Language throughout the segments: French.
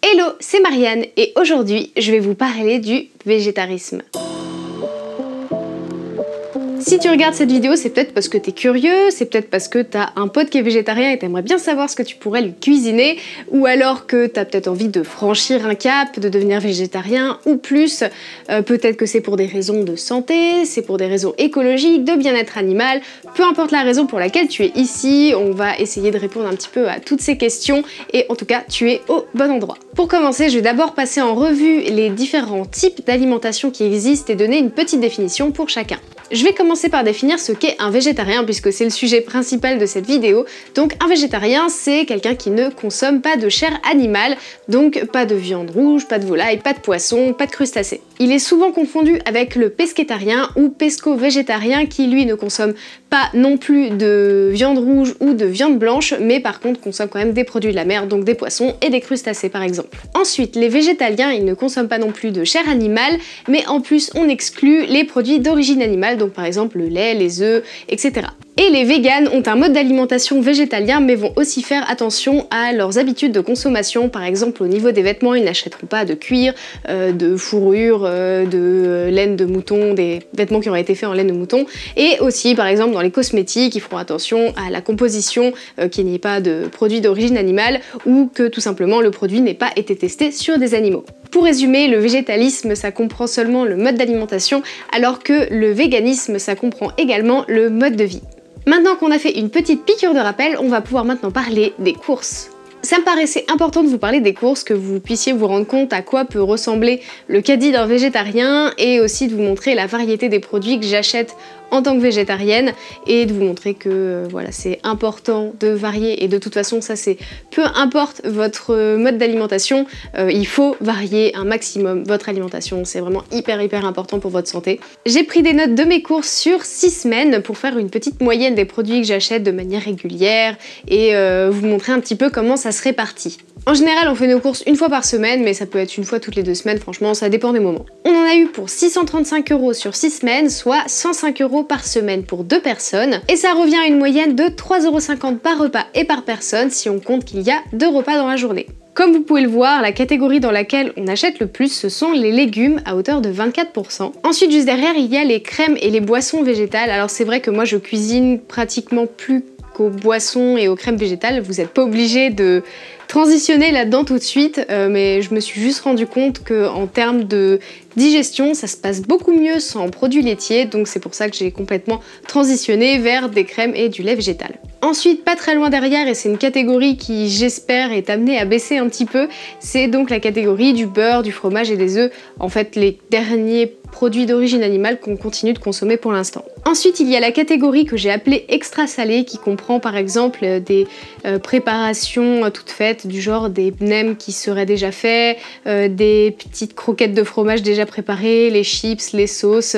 Hello, c'est Marianne et aujourd'hui je vais vous parler du végétarisme. Si tu regardes cette vidéo, c'est peut-être parce que t'es curieux, c'est peut-être parce que t'as un pote qui est végétarien et t'aimerais bien savoir ce que tu pourrais lui cuisiner, ou alors que t'as peut-être envie de franchir un cap, de devenir végétarien, ou plus, peut-être que c'est pour des raisons de santé, c'est pour des raisons écologiques, de bien-être animal, peu importe la raison pour laquelle tu es ici, on va essayer de répondre un petit peu à toutes ces questions, et en tout cas, tu es au bon endroit. Pour commencer, je vais d'abord passer en revue les différents types d'alimentation qui existent et donner une petite définition pour chacun. Je vais commencer par définir ce qu'est un végétarien puisque c'est le sujet principal de cette vidéo. Donc un végétarien, c'est quelqu'un qui ne consomme pas de chair animale, donc pas de viande rouge, pas de volaille, pas de poisson, pas de crustacés. Il est souvent confondu avec le pescétarien ou pesco-végétarien qui lui ne consomme pas non plus de viande rouge ou de viande blanche, mais par contre consomme quand même des produits de la mer, donc des poissons et des crustacés par exemple. Ensuite, les végétaliens, ils ne consomment pas non plus de chair animale, mais en plus on exclut les produits d'origine animale, donc par exemple le lait, les œufs, etc. Et les véganes ont un mode d'alimentation végétalien mais vont aussi faire attention à leurs habitudes de consommation. Par exemple au niveau des vêtements, ils n'achèteront pas de cuir, de fourrure, de laine de mouton, des vêtements qui auraient été faits en laine de mouton. Et aussi par exemple dans les cosmétiques, ils feront attention à la composition, qu'il n'y ait pas de produits d'origine animale ou que tout simplement le produit n'ait pas été testé sur des animaux. Pour résumer, le végétalisme ça comprend seulement le mode d'alimentation alors que le véganisme ça comprend également le mode de vie. Maintenant qu'on a fait une petite piqûre de rappel, on va pouvoir maintenant parler des courses. Ça me paraissait important de vous parler des courses, que vous puissiez vous rendre compte à quoi peut ressembler le caddie d'un végétarien et aussi de vous montrer la variété des produits que j'achète en tant que végétarienne et de vous montrer que voilà, c'est important de varier et de toute façon ça c'est peu importe votre mode d'alimentation, il faut varier un maximum votre alimentation, c'est vraiment hyper important pour votre santé. J'ai pris des notes de mes courses sur 6 semaines pour faire une petite moyenne des produits que j'achète de manière régulière et vous montrer un petit peu comment ça se répartit. En général, on fait nos courses une fois par semaine, mais ça peut être une fois toutes les 2 semaines, franchement, ça dépend des moments. On en a eu pour 635 € sur 6 semaines, soit 105 € par semaine pour 2 personnes, et ça revient à une moyenne de 3,50 € par repas et par personne si on compte qu'il y a 2 repas dans la journée. Comme vous pouvez le voir, la catégorie dans laquelle on achète le plus, ce sont les légumes à hauteur de 24%. Ensuite, juste derrière, il y a les crèmes et les boissons végétales. Alors c'est vrai que moi, je cuisine pratiquement plus qu'aux boissons et aux crèmes végétales. Vous n'êtes pas obligé de transitionner là-dedans tout de suite, mais je me suis juste rendu compte qu'en termes de digestion, ça se passe beaucoup mieux sans produits laitiers, donc c'est pour ça que j'ai complètement transitionné vers des crèmes et du lait végétal. Ensuite, pas très loin derrière, et c'est une catégorie qui j'espère est amenée à baisser un petit peu, c'est donc la catégorie du beurre, du fromage et des œufs, en fait les derniers produits d'origine animale qu'on continue de consommer pour l'instant. Ensuite, il y a la catégorie que j'ai appelée extra salée qui comprend par exemple des préparations toutes faites du genre des nems qui seraient déjà faits, des petites croquettes de fromage déjà préparées, les chips, les sauces,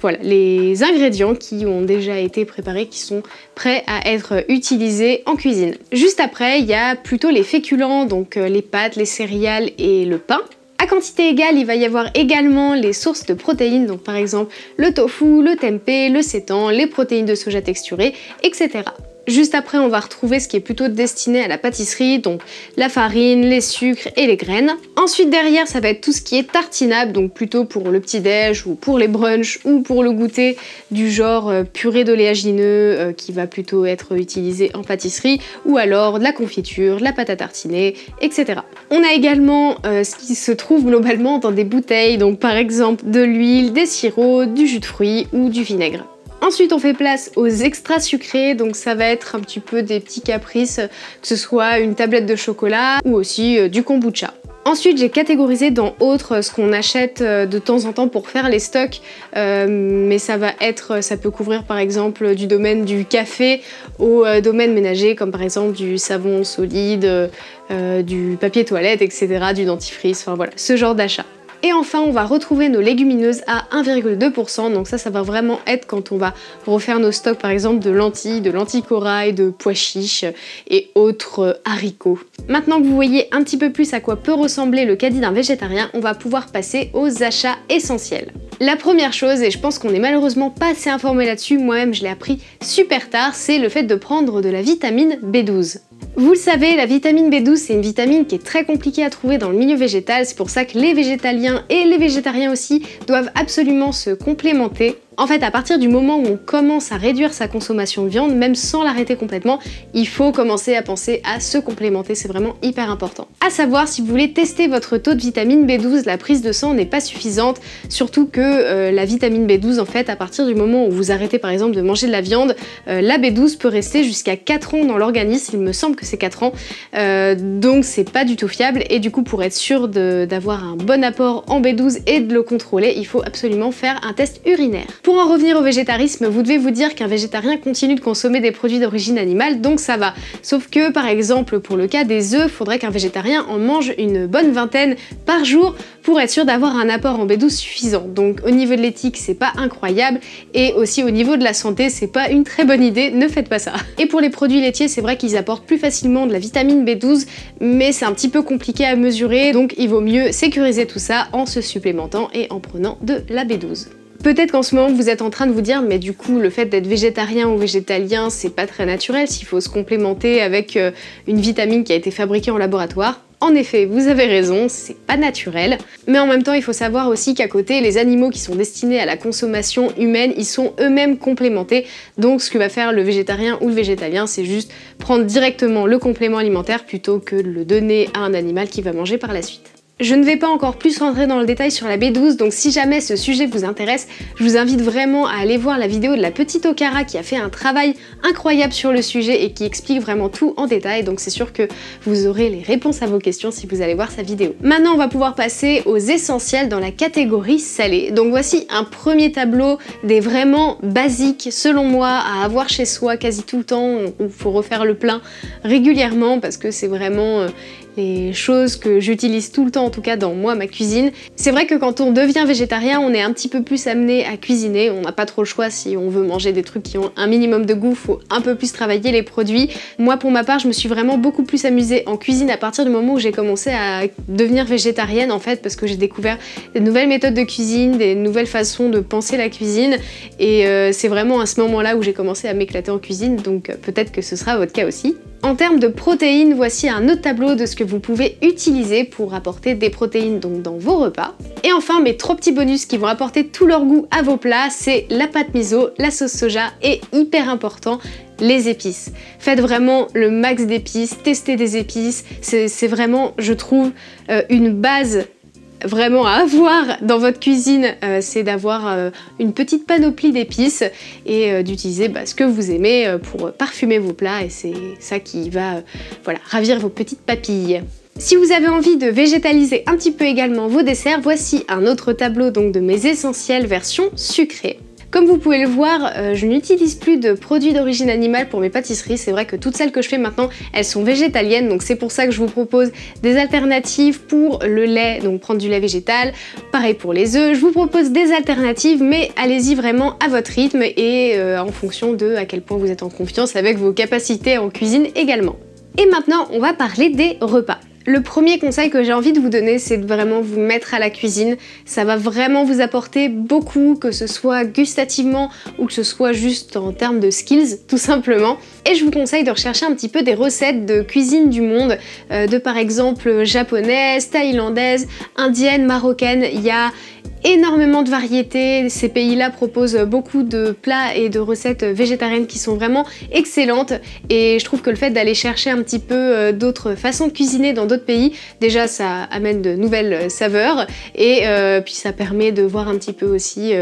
voilà, les ingrédients qui ont déjà été préparés, qui sont prêts à être utilisés en cuisine. Juste après, il y a plutôt les féculents, donc les pâtes, les céréales et le pain. À quantité égale, il va y avoir également les sources de protéines, donc par exemple le tofu, le tempeh, le seitan, les protéines de soja texturées, etc. Juste après, on va retrouver ce qui est plutôt destiné à la pâtisserie, donc la farine, les sucres et les graines. Ensuite derrière, ça va être tout ce qui est tartinable, donc plutôt pour le petit-déj ou pour les brunchs ou pour le goûter, du genre purée d'oléagineux qui va plutôt être utilisé en pâtisserie, ou alors de la confiture, de la pâte à tartiner, etc. On a également ce qui se trouve globalement dans des bouteilles, donc par exemple de l'huile, des sirops, du jus de fruits ou du vinaigre. Ensuite, on fait place aux extra sucrés, donc ça va être un petit peu des petits caprices, que ce soit une tablette de chocolat ou aussi du kombucha. Ensuite, j'ai catégorisé dans autres ce qu'on achète de temps en temps pour faire les stocks, mais ça peut couvrir par exemple du domaine du café au domaine ménager, comme par exemple du savon solide, du papier toilette, etc., du dentifrice, enfin voilà, ce genre d'achat. Et enfin, on va retrouver nos légumineuses à 1,2%, donc ça va vraiment être quand on va refaire nos stocks par exemple de lentilles corail, de pois chiches et autres haricots. Maintenant que vous voyez un petit peu plus à quoi peut ressembler le caddie d'un végétarien, on va pouvoir passer aux achats essentiels. La première chose, et je pense qu'on n'est malheureusement pas assez informé là-dessus, moi-même je l'ai appris super tard, c'est le fait de prendre de la vitamine B12. Vous le savez, la vitamine B12, c'est une vitamine qui est très compliquée à trouver dans le milieu végétal, c'est pour ça que les végétaliens et les végétariens aussi doivent absolument se complémenter. En fait, à partir du moment où on commence à réduire sa consommation de viande, même sans l'arrêter complètement, il faut commencer à penser à se complémenter, c'est vraiment hyper important. À savoir, si vous voulez tester votre taux de vitamine B12, la prise de sang n'est pas suffisante, surtout que la vitamine B12, en fait, à partir du moment où vous arrêtez par exemple de manger de la viande, la B12 peut rester jusqu'à 4 ans dans l'organisme, il me semble que c'est 4 ans, donc c'est pas du tout fiable, et du coup pour être sûr d'avoir un bon apport en B12 et de le contrôler, il faut absolument faire un test urinaire. Pour en revenir au végétarisme, vous devez vous dire qu'un végétarien continue de consommer des produits d'origine animale, donc ça va. Sauf que, par exemple, pour le cas des œufs, il faudrait qu'un végétarien en mange une bonne vingtaine par jour pour être sûr d'avoir un apport en B12 suffisant. Donc au niveau de l'éthique, c'est pas incroyable, et aussi au niveau de la santé, c'est pas une très bonne idée, ne faites pas ça. Et pour les produits laitiers, c'est vrai qu'ils apportent plus facilement de la vitamine B12, mais c'est un petit peu compliqué à mesurer, donc il vaut mieux sécuriser tout ça en se supplémentant et en prenant de la B12. Peut-être qu'en ce moment vous êtes en train de vous dire mais du coup le fait d'être végétarien ou végétalien c'est pas très naturel s'il faut se complémenter avec une vitamine qui a été fabriquée en laboratoire. En effet, vous avez raison, c'est pas naturel, mais en même temps il faut savoir aussi qu'à côté les animaux qui sont destinés à la consommation humaine, ils sont eux-mêmes complémentés, donc ce que va faire le végétarien ou le végétalien c'est juste prendre directement le complément alimentaire plutôt que de le donner à un animal qui va manger par la suite. Je ne vais pas encore plus rentrer dans le détail sur la B12, donc si jamais ce sujet vous intéresse, je vous invite vraiment à aller voir la vidéo de la petite Okara qui a fait un travail incroyable sur le sujet et qui explique vraiment tout en détail, donc c'est sûr que vous aurez les réponses à vos questions si vous allez voir sa vidéo. Maintenant on va pouvoir passer aux essentiels dans la catégorie salée. Donc voici un premier tableau des vraiment basiques selon moi à avoir chez soi quasi tout le temps, où il faut refaire le plein régulièrement parce que c'est vraiment les choses que j'utilise tout le temps, en tout cas dans ma cuisine. C'est vrai que quand on devient végétarien, on est un petit peu plus amené à cuisiner, on n'a pas trop le choix si on veut manger des trucs qui ont un minimum de goût, faut un peu plus travailler les produits. Moi pour ma part, je me suis vraiment beaucoup plus amusée en cuisine à partir du moment où j'ai commencé à devenir végétarienne en fait, parce que j'ai découvert des nouvelles méthodes de cuisine, des nouvelles façons de penser la cuisine, et c'est vraiment à ce moment-là où j'ai commencé à m'éclater en cuisine, donc peut-être que ce sera votre cas aussi. En termes de protéines, voici un autre tableau de ce que vous pouvez utiliser pour apporter des protéines donc dans vos repas. Et enfin, mes 3 petits bonus qui vont apporter tout leur goût à vos plats, c'est la pâte miso, la sauce soja et, hyper important, les épices. Faites vraiment le max d'épices, testez des épices, c'est vraiment, je trouve, une base vraiment à avoir dans votre cuisine, c'est d'avoir une petite panoplie d'épices et d'utiliser ce que vous aimez pour parfumer vos plats, et c'est ça qui va voilà, ravir vos petites papilles. Si vous avez envie de végétaliser un petit peu également vos desserts, voici un autre tableau donc de mes essentiels version sucrée. Comme vous pouvez le voir, je n'utilise plus de produits d'origine animale pour mes pâtisseries. C'est vrai que toutes celles que je fais maintenant, elles sont végétaliennes, donc c'est pour ça que je vous propose des alternatives pour le lait, donc prendre du lait végétal. Pareil pour les œufs, je vous propose des alternatives, mais allez-y vraiment à votre rythme et en fonction de à quel point vous êtes en confiance avec vos capacités en cuisine également. Et maintenant, on va parler des repas. Le premier conseil que j'ai envie de vous donner, c'est de vraiment vous mettre à la cuisine. Ça va vraiment vous apporter beaucoup, que ce soit gustativement ou que ce soit juste en termes de skills, tout simplement. Et je vous conseille de rechercher un petit peu des recettes de cuisine du monde, de par exemple japonaise, thaïlandaise, indienne, marocaine. Il y a énormément de variétés, ces pays-là proposent beaucoup de plats et de recettes végétariennes qui sont vraiment excellentes, et je trouve que le fait d'aller chercher un petit peu d'autres façons de cuisiner dans d'autres pays, déjà ça amène de nouvelles saveurs, et puis ça permet de voir un petit peu aussi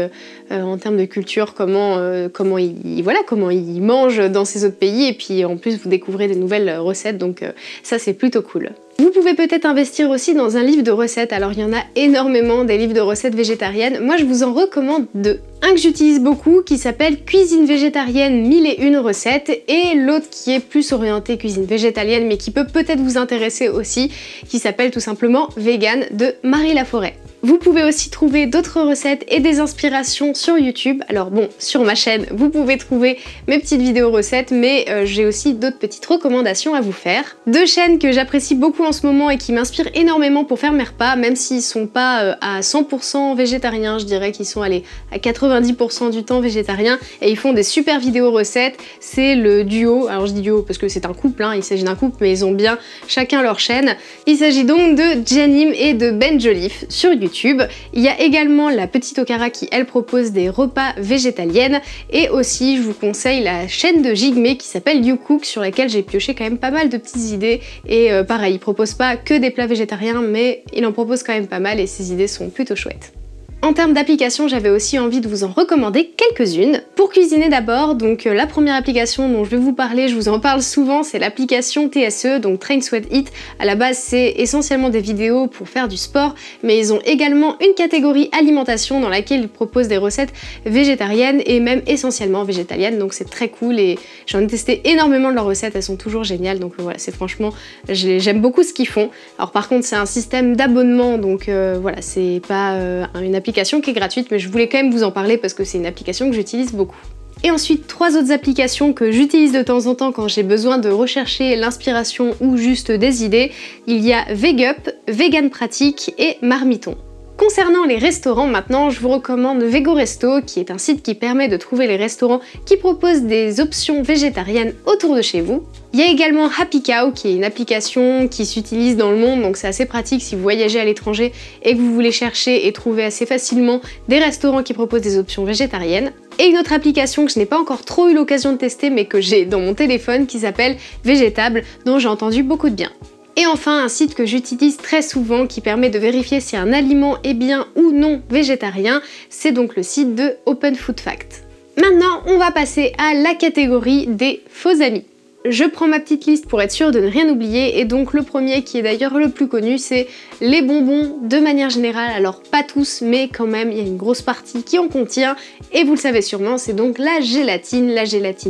en termes de culture comment ils mangent dans ces autres pays, et puis en plus vous découvrez des nouvelles recettes, donc ça c'est plutôt cool. Vous pouvez peut-être investir aussi dans un livre de recettes, alors il y en a énormément des livres de recettes végétariennes, moi je vous en recommande 2. Un que j'utilise beaucoup qui s'appelle Cuisine végétarienne 1001 recettes, et l'autre qui est plus orienté cuisine végétalienne mais qui peut peut-être vous intéresser aussi, qui s'appelle tout simplement Vegan de Marie Laforêt. Vous pouvez aussi trouver d'autres recettes et des inspirations sur YouTube. Alors bon, sur ma chaîne, vous pouvez trouver mes petites vidéos recettes, mais j'ai aussi d'autres petites recommandations à vous faire. 2 chaînes que j'apprécie beaucoup en ce moment et qui m'inspirent énormément pour faire mes repas, même s'ils sont pas à 100% végétariens, je dirais qu'ils sont allés à 80 90% du temps végétarien et ils font des super vidéos recettes. C'est le duo, alors je dis duo parce que c'est un couple, hein, il s'agit d'un couple mais ils ont bien chacun leur chaîne. Il s'agit donc de Janim et de Ben Jolliffe sur YouTube. Il y a également la petite Okara qui elle propose des repas végétaliennes et aussi je vous conseille la chaîne de Jigme qui s'appelle You Cook sur laquelle j'ai pioché quand même pas mal de petites idées et pareil, il propose pas que des plats végétariens mais il en propose quand même pas mal et ses idées sont plutôt chouettes. En termes d'applications, j'avais aussi envie de vous en recommander quelques-unes. Pour cuisiner d'abord, donc la première application dont je vais vous parler, je vous en parle souvent, c'est l'application TSE, donc Train Sweat Eat. À la base, c'est essentiellement des vidéos pour faire du sport, mais ils ont également une catégorie alimentation dans laquelle ils proposent des recettes végétariennes et même essentiellement végétaliennes, donc c'est très cool et j'en ai testé énormément de leurs recettes, elles sont toujours géniales, donc voilà, c'est franchement, j'aime beaucoup ce qu'ils font. Alors par contre, c'est un système d'abonnement, donc voilà, c'est pas une application qui est gratuite, mais je voulais quand même vous en parler parce que c'est une application que j'utilise beaucoup. Et ensuite, 3 autres applications que j'utilise de temps en temps quand j'ai besoin de rechercher l'inspiration ou juste des idées. Il y a Vegup, Vegan Pratique et Marmiton. Concernant les restaurants maintenant, je vous recommande Vego Resto, qui est un site qui permet de trouver les restaurants qui proposent des options végétariennes autour de chez vous. Il y a également Happy Cow, qui est une application qui s'utilise dans le monde, donc c'est assez pratique si vous voyagez à l'étranger et que vous voulez chercher et trouver assez facilement des restaurants qui proposent des options végétariennes. Et une autre application que je n'ai pas encore trop eu l'occasion de tester, mais que j'ai dans mon téléphone, qui s'appelle Végétable, dont j'ai entendu beaucoup de bien. Et enfin, un site que j'utilise très souvent qui permet de vérifier si un aliment est bien ou non végétarien, c'est donc le site de Open Food Fact. Maintenant, on va passer à la catégorie des faux amis. Je prends ma petite liste pour être sûre de ne rien oublier et donc le premier qui est d'ailleurs le plus connu, c'est les bonbons de manière générale. Alors pas tous mais quand même il y a une grosse partie qui en contient et vous le savez sûrement, c'est donc la gélatine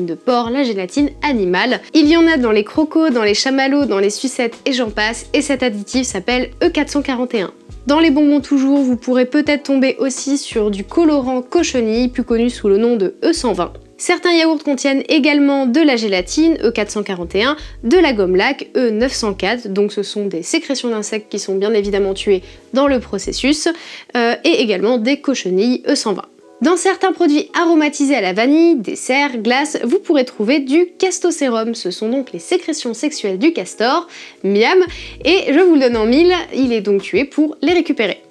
de porc, la gélatine animale. Il y en a dans les crocos, dans les chamallows, dans les sucettes et j'en passe et cet additif s'appelle E441. Dans les bonbons toujours, vous pourrez peut-être tomber aussi sur du colorant cochenille, plus connu sous le nom de E120. Certains yaourts contiennent également de la gélatine, E441, de la gomme lac, E904, donc ce sont des sécrétions d'insectes qui sont bien évidemment tuées dans le processus, et également des cochenilles E120. Dans certains produits aromatisés à la vanille, desserts, glaces, vous pourrez trouver du castosérum. Ce sont donc les sécrétions sexuelles du castor, miam, et je vous le donne en mille, il est donc tué pour les récupérer.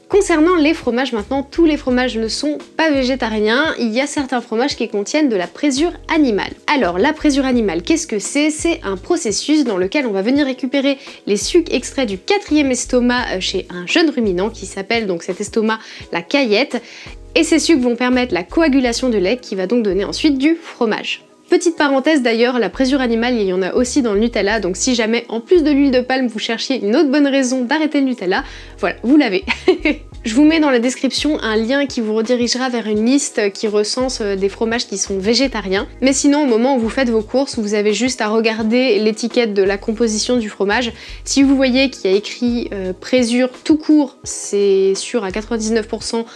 Concernant les fromages maintenant, tous les fromages ne sont pas végétariens, il y a certains fromages qui contiennent de la présure animale. Alors la présure animale, qu'est-ce que c'est? C'est un processus dans lequel on va venir récupérer les sucs extraits du 4e estomac chez un jeune ruminant qui s'appelle donc cet estomac la caillette, et ces sucs vont permettre la coagulation de lait qui va donc donner ensuite du fromage. Petite parenthèse d'ailleurs, la présure animale, il y en a aussi dans le Nutella, donc si jamais en plus de l'huile de palme vous cherchiez une autre bonne raison d'arrêter le Nutella, voilà, vous l'avez. Je vous mets dans la description un lien qui vous redirigera vers une liste qui recense des fromages qui sont végétariens. Mais sinon, au moment où vous faites vos courses, vous avez juste à regarder l'étiquette de la composition du fromage. Si vous voyez qu'il y a écrit présure tout court, c'est sûr à 99%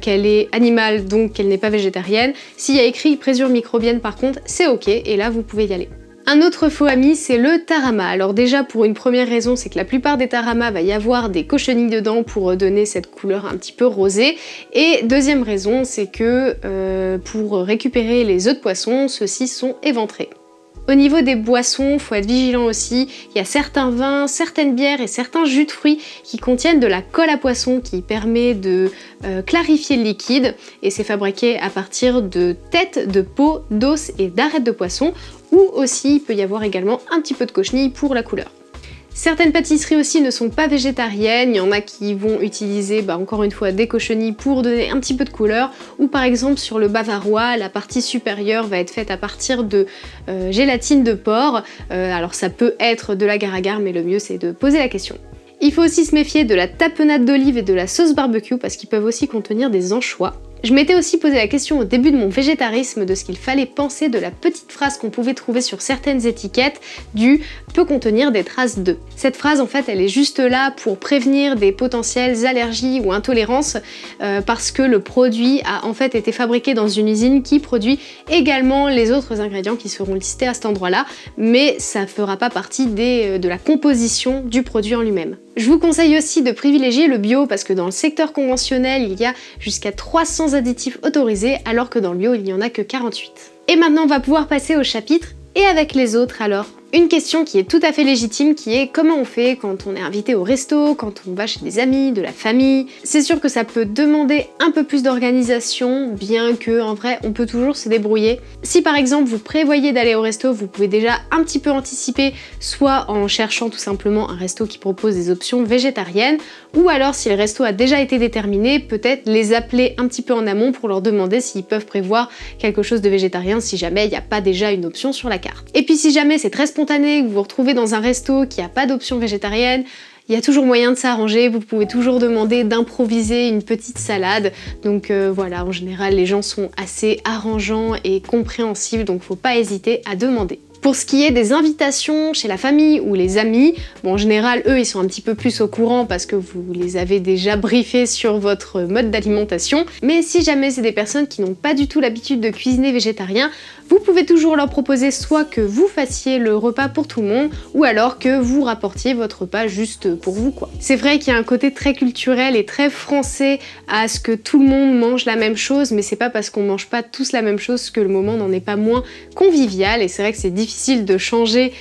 qu'elle est animale, donc qu'elle n'est pas végétarienne. S'il y a écrit présure microbienne par contre, c'est ok, et là vous pouvez y aller. Un autre faux ami, c'est le tarama. Alors déjà, pour une première raison, c'est que la plupart des taramas, va y avoir des cochenilles dedans pour donner cette couleur un petit peu rosée. Et deuxième raison, c'est que pour récupérer les œufs de poisson, ceux-ci sont éventrés. Au niveau des boissons, faut être vigilant aussi, il y a certains vins, certaines bières et certains jus de fruits qui contiennent de la colle à poisson qui permet de clarifier le liquide et c'est fabriqué à partir de têtes, de peau, d'os et d'arêtes de poisson ou aussi il peut y avoir également un petit peu de cochenille pour la couleur. Certaines pâtisseries aussi ne sont pas végétariennes, il y en a qui vont utiliser encore une fois des cochenilles pour donner un petit peu de couleur, ou par exemple sur le bavarois, la partie supérieure va être faite à partir de gélatine de porc, alors ça peut être de l'agar-agar mais le mieux c'est de poser la question. Il faut aussi se méfier de la tapenade d'olive et de la sauce barbecue parce qu'ils peuvent aussi contenir des anchois. Je m'étais aussi posé la question au début de mon végétarisme de ce qu'il fallait penser de la petite phrase qu'on pouvait trouver sur certaines étiquettes du « peut contenir des traces de ». Cette phrase en fait elle est juste là pour prévenir des potentielles allergies ou intolérances parce que le produit a en fait été fabriqué dans une usine qui produit également les autres ingrédients qui seront listés à cet endroit là, mais ça ne fera pas partie de la composition du produit en lui-même. Je vous conseille aussi de privilégier le bio parce que dans le secteur conventionnel, il y a jusqu'à 300 additifs autorisés alors que dans le bio, il n'y en a que 48. Et maintenant, on va pouvoir passer au chapitre « Et avec les autres alors ?» Une question qui est tout à fait légitime, qui est comment on fait quand on est invité au resto, quand on va chez des amis, de la famille. C'est sûr que ça peut demander un peu plus d'organisation, bien que en vrai on peut toujours se débrouiller. Si par exemple vous prévoyez d'aller au resto, vous pouvez déjà un petit peu anticiper, soit en cherchant tout simplement un resto qui propose des options végétariennes, ou alors si le resto a déjà été déterminé, peut-être les appeler un petit peu en amont pour leur demander s'ils peuvent prévoir quelque chose de végétarien si jamais il n'y a pas déjà une option sur la carte. Et puis si jamais c'est très spontané, que vous vous retrouvez dans un resto qui n'a pas d'option végétarienne, il y a toujours moyen de s'arranger, vous pouvez toujours demander d'improviser une petite salade. Donc voilà, en général les gens sont assez arrangeants et compréhensifs, donc faut pas hésiter à demander. Pour ce qui est des invitations chez la famille ou les amis, bon, en général, eux, ils sont un petit peu plus au courant parce que vous les avez déjà briefés sur votre mode d'alimentation. Mais si jamais c'est des personnes qui n'ont pas du tout l'habitude de cuisiner végétarien, vous pouvez toujours leur proposer soit que vous fassiez le repas pour tout le monde, ou alors que vous rapportiez votre repas juste pour vous, quoi. C'est vrai qu'il y a un côté très culturel et très français à ce que tout le monde mange la même chose, mais c'est pas parce qu'on mange pas tous la même chose que le moment n'en est pas moins convivial, et c'est vrai que c'est difficile de changer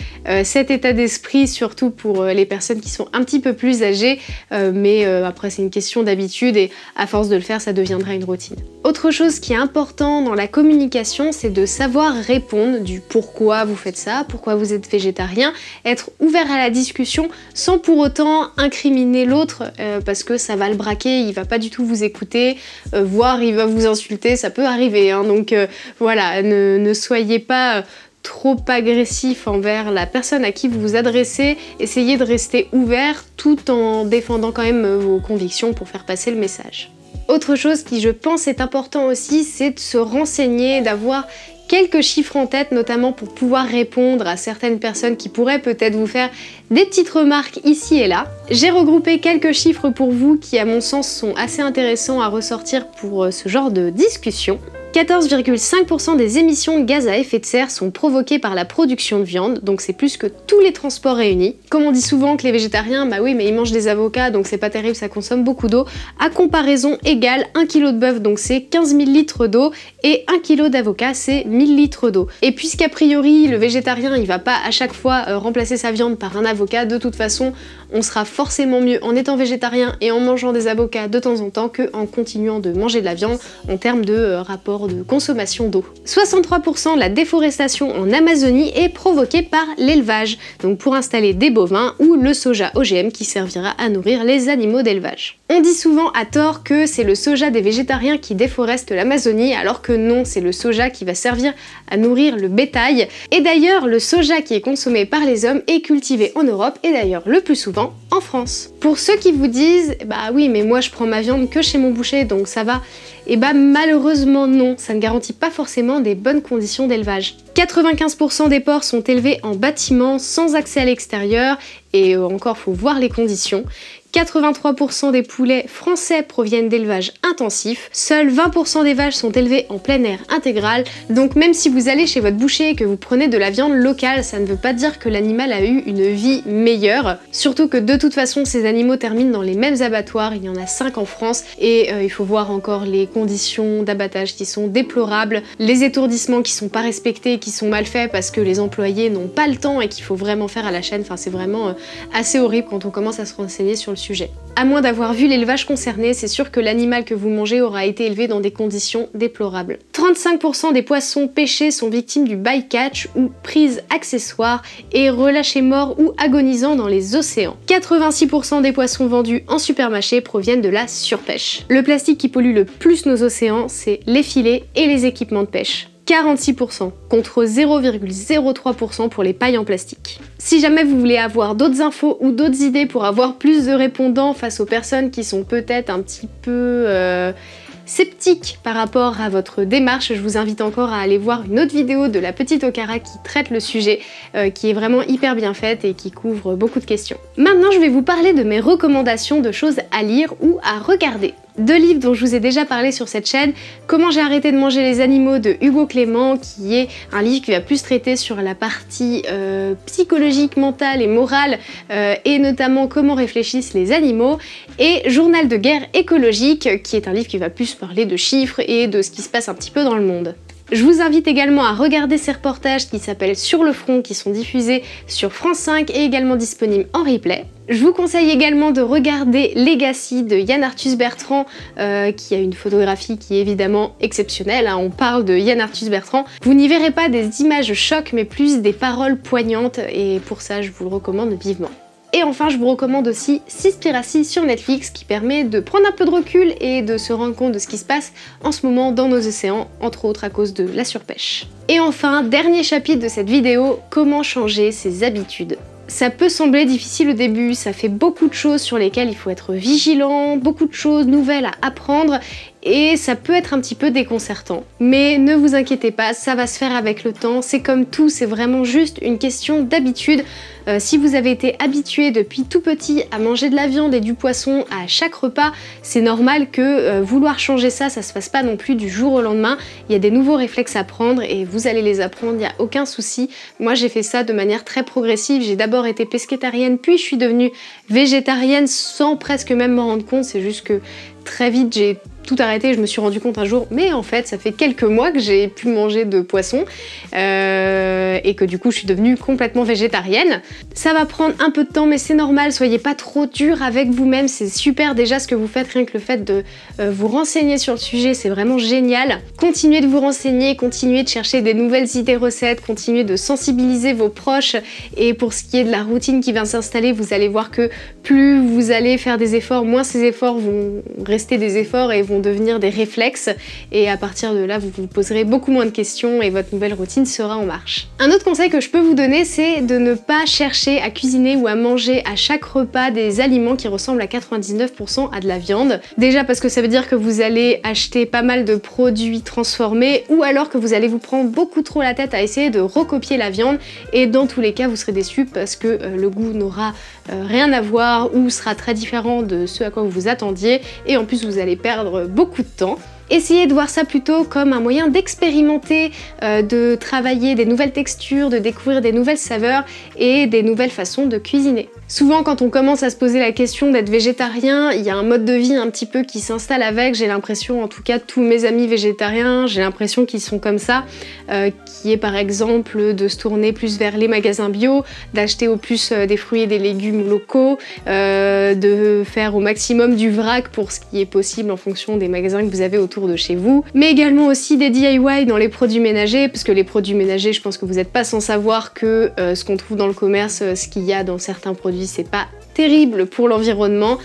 cet état d'esprit, surtout pour les personnes qui sont un petit peu plus âgées, mais après c'est une question d'habitude et à force de le faire, ça deviendra une routine. Autre chose qui est important dans la communication, c'est de savoir répondre du pourquoi vous faites ça, pourquoi vous êtes végétarien, être ouvert à la discussion sans pour autant incriminer l'autre parce que ça va le braquer, il va pas du tout vous écouter, voire il va vous insulter, ça peut arriver, hein, donc voilà, ne soyez pas trop agressif envers la personne à qui vous vous adressez, essayez de rester ouvert tout en défendant quand même vos convictions pour faire passer le message. Autre chose qui je pense est important aussi, c'est de se renseigner, d'avoir quelques chiffres en tête, notamment pour pouvoir répondre à certaines personnes qui pourraient peut-être vous faire des petites remarques ici et là. J'ai regroupé quelques chiffres pour vous qui à mon sens sont assez intéressants à ressortir pour ce genre de discussion. 14,5% des émissions de gaz à effet de serre sont provoquées par la production de viande, donc c'est plus que tous les transports réunis. Comme on dit souvent que les végétariens, bah oui mais ils mangent des avocats donc c'est pas terrible, ça consomme beaucoup d'eau. À comparaison égale, 1 kg de bœuf donc c'est 15 000 litres d'eau et 1 kg d'avocat c'est 1000 litres d'eau. Et puisqu'a priori le végétarien il va pas à chaque fois remplacer sa viande par un avocat, de toute façon on sera forcément mieux en étant végétarien et en mangeant des avocats de temps en temps que en continuant de manger de la viande en termes de rapport de consommation d'eau. 63% de la déforestation en Amazonie est provoquée par l'élevage, donc pour installer des bovins ou le soja OGM qui servira à nourrir les animaux d'élevage. On dit souvent à tort que c'est le soja des végétariens qui déforeste l'Amazonie, alors que non, c'est le soja qui va servir à nourrir le bétail. Et d'ailleurs, le soja qui est consommé par les hommes est cultivé en Europe et d'ailleurs le plus souvent en France. Pour ceux qui vous disent « bah oui mais moi je prends ma viande que chez mon boucher donc ça va », et bah malheureusement non, ça ne garantit pas forcément des bonnes conditions d'élevage. 95% des porcs sont élevés en bâtiment sans accès à l'extérieur et encore faut voir les conditions. 83% des poulets français proviennent d'élevages intensifs, seuls 20% des vaches sont élevées en plein air intégral, donc même si vous allez chez votre boucher et que vous prenez de la viande locale, ça ne veut pas dire que l'animal a eu une vie meilleure, surtout que de toute façon ces animaux terminent dans les mêmes abattoirs, il y en a 5 en France, et il faut voir encore les conditions d'abattage qui sont déplorables, les étourdissements qui sont pas respectés, qui sont mal faits parce que les employés n'ont pas le temps et qu'il faut vraiment faire à la chaîne, enfin c'est vraiment assez horrible quand on commence à se renseigner sur le sujet. À moins d'avoir vu l'élevage concerné, c'est sûr que l'animal que vous mangez aura été élevé dans des conditions déplorables. 35% des poissons pêchés sont victimes du bycatch ou prise accessoire et relâchés morts ou agonisants dans les océans. 86% des poissons vendus en supermarché proviennent de la surpêche. Le plastique qui pollue le plus nos océans, c'est les filets et les équipements de pêche. 46% contre 0,03% pour les pailles en plastique. Si jamais vous voulez avoir d'autres infos ou d'autres idées pour avoir plus de répondants face aux personnes qui sont peut-être un petit peu sceptiques par rapport à votre démarche, je vous invite encore à aller voir une autre vidéo de la petite Okara qui traite le sujet, qui est vraiment hyper bien faite et qui couvre beaucoup de questions. Maintenant je vais vous parler de mes recommandations de choses à lire ou à regarder. Deux livres dont je vous ai déjà parlé sur cette chaîne, Comment j'ai arrêté de manger les animaux de Hugo Clément, qui est un livre qui va plus traiter sur la partie psychologique, mentale et morale, et notamment comment réfléchissent les animaux, et Journal de guerre écologique, qui est un livre qui va plus parler de chiffres et de ce qui se passe un petit peu dans le monde. Je vous invite également à regarder ces reportages qui s'appellent Sur le front, qui sont diffusés sur France 5 et également disponibles en replay. Je vous conseille également de regarder Legacy de Yann Arthus Bertrand, qui a une photographie qui est évidemment exceptionnelle, hein. On parle de Yann Arthus Bertrand. Vous n'y verrez pas des images chocs, mais plus des paroles poignantes, et pour ça je vous le recommande vivement. Et enfin, je vous recommande aussi Seaspiracy sur Netflix, qui permet de prendre un peu de recul et de se rendre compte de ce qui se passe en ce moment dans nos océans, entre autres à cause de la surpêche. Et enfin, dernier chapitre de cette vidéo, comment changer ses habitudes. Ça peut sembler difficile au début, ça fait beaucoup de choses sur lesquelles il faut être vigilant, beaucoup de choses nouvelles à apprendre, et ça peut être un petit peu déconcertant. Mais ne vous inquiétez pas, ça va se faire avec le temps, c'est comme tout, c'est vraiment juste une question d'habitude. Si vous avez été habitué depuis tout petit à manger de la viande et du poisson à chaque repas, c'est normal que vouloir changer ça, ça se fasse pas non plus du jour au lendemain. Il y a des nouveaux réflexes à prendre et vous allez les apprendre, il n'y a aucun souci. Moi j'ai fait ça de manière très progressive, j'ai d'abord été pescétarienne, puis je suis devenue végétarienne sans presque même m'en rendre compte, c'est juste que très vite j'ai tout arrêté, je me suis rendu compte un jour, mais en fait ça fait quelques mois que j'ai pu manger de poisson et que du coup je suis devenue complètement végétarienne. Ça va prendre un peu de temps, mais c'est normal, soyez pas trop dur avec vous-même, c'est super déjà ce que vous faites, rien que le fait de vous renseigner sur le sujet, c'est vraiment génial. Continuez de vous renseigner, continuez de chercher des nouvelles idées recettes, continuez de sensibiliser vos proches, et pour ce qui est de la routine qui vient s'installer, vous allez voir que plus vous allez faire des efforts, moins ces efforts vont rester des efforts et vont devenir des réflexes, et à partir de là vous vous poserez beaucoup moins de questions et votre nouvelle routine sera en marche. Un autre conseil que je peux vous donner, c'est de ne pas chercher à cuisiner ou à manger à chaque repas des aliments qui ressemblent à 99% à de la viande. Déjà parce que ça veut dire que vous allez acheter pas mal de produits transformés, ou alors que vous allez vous prendre beaucoup trop la tête à essayer de recopier la viande, et dans tous les cas vous serez déçus parce que le goût n'aura rien à voir ou sera très différent de ce à quoi vous vous attendiez, et en plus vous allez perdre beaucoup de temps. Essayez de voir ça plutôt comme un moyen d'expérimenter, de travailler des nouvelles textures, de découvrir des nouvelles saveurs et des nouvelles façons de cuisiner. Souvent quand on commence à se poser la question d'être végétarien, il y a un mode de vie un petit peu qui s'installe avec, j'ai l'impression, en tout cas tous mes amis végétariens, j'ai l'impression qu'ils sont comme ça, qui est par exemple de se tourner plus vers les magasins bio, d'acheter au plus des fruits et des légumes locaux, de faire au maximum du vrac pour ce qui est possible en fonction des magasins que vous avez autour de chez vous, mais également aussi des DIY dans les produits ménagers, parce que les produits ménagers, je pense que vous n'êtes pas sans savoir que ce qu'on trouve dans le commerce, ce qu'il y a dans certains produits, c'est pas terrible pour l'environnement,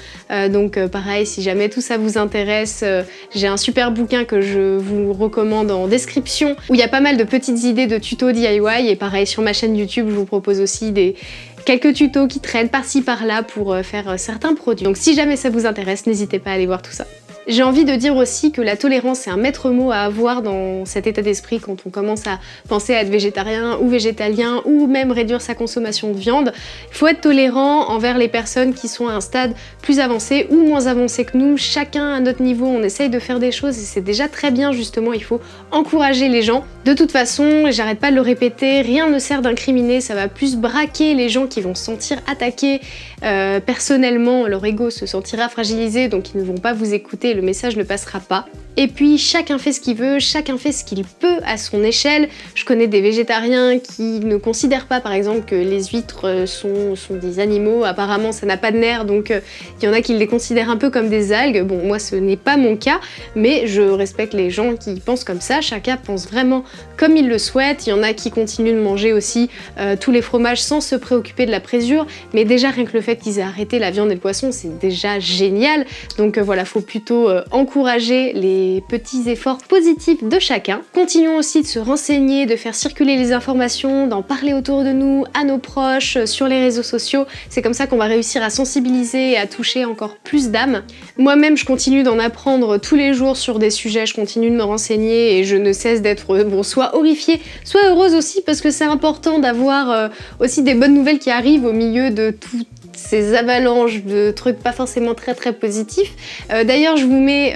donc pareil, si jamais tout ça vous intéresse, j'ai un super bouquin que je vous recommande en description, où il y a pas mal de petites idées de tutos DIY, et pareil sur ma chaîne YouTube je vous propose aussi quelques tutos qui traînent par-ci par-là pour faire certains produits. Donc si jamais ça vous intéresse, n'hésitez pas à aller voir tout ça. J'ai envie de dire aussi que la tolérance est un maître mot à avoir dans cet état d'esprit quand on commence à penser à être végétarien ou végétalien, ou même réduire sa consommation de viande. Il faut être tolérant envers les personnes qui sont à un stade plus avancé ou moins avancé que nous. Chacun à notre niveau, on essaye de faire des choses et c'est déjà très bien, justement, il faut encourager les gens. De toute façon, j'arrête pas de le répéter, rien ne sert d'incriminer, ça va plus braquer les gens qui vont se sentir attaqués personnellement, leur ego se sentira fragilisé, donc ils ne vont pas vous écouter, le message ne passera pas. Et puis chacun fait ce qu'il veut, chacun fait ce qu'il peut à son échelle. Je connais des végétariens qui ne considèrent pas par exemple que les huîtres sont des animaux, apparemment ça n'a pas de nerfs, donc il y en a qui les considèrent un peu comme des algues. Bon, moi ce n'est pas mon cas, mais je respecte les gens qui pensent comme ça, chacun pense vraiment comme il le souhaite. Il y en a qui continuent de manger aussi tous les fromages sans se préoccuper de la présure, mais déjà rien que le fait qu'ils aient arrêté la viande et le poisson, c'est déjà génial. Donc voilà, faut plutôt encourager les petits efforts positifs de chacun. Continuons aussi de se renseigner, de faire circuler les informations, d'en parler autour de nous, à nos proches, sur les réseaux sociaux. C'est comme ça qu'on va réussir à sensibiliser et à toucher encore plus d'âmes. Moi-même, je continue d'en apprendre tous les jours sur des sujets, je continue de me renseigner et je ne cesse d'être soit horrifiée, soit heureuse aussi, parce que c'est important d'avoir aussi des bonnes nouvelles qui arrivent au milieu de tout ces avalanches de trucs pas forcément très positifs. D'ailleurs, je vous mets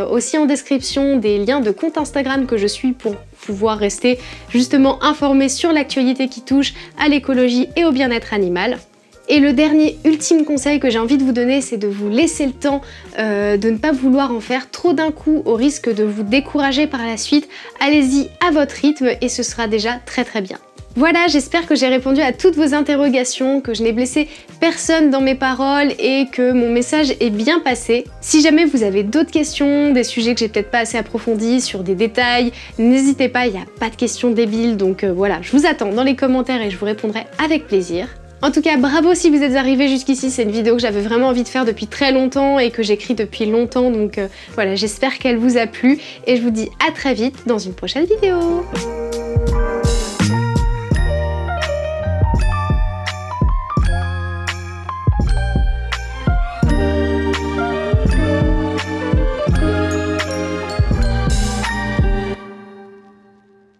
aussi en description des liens de compte Instagram que je suis pour pouvoir rester justement informé sur l'actualité qui touche à l'écologie et au bien-être animal. Et le dernier ultime conseil que j'ai envie de vous donner, c'est de vous laisser le temps de ne pas vouloir en faire trop d'un coup au risque de vous décourager par la suite. Allez-y à votre rythme et ce sera déjà très bien. Voilà, j'espère que j'ai répondu à toutes vos interrogations, que je n'ai blessé personne dans mes paroles et que mon message est bien passé. Si jamais vous avez d'autres questions, des sujets que j'ai peut-être pas assez approfondis, sur des détails, n'hésitez pas, il n'y a pas de questions débiles, donc voilà, je vous attends dans les commentaires et je vous répondrai avec plaisir. En tout cas, bravo si vous êtes arrivés jusqu'ici, c'est une vidéo que j'avais vraiment envie de faire depuis très longtemps et que j'écris depuis longtemps, donc voilà, j'espère qu'elle vous a plu et je vous dis à très vite dans une prochaine vidéo.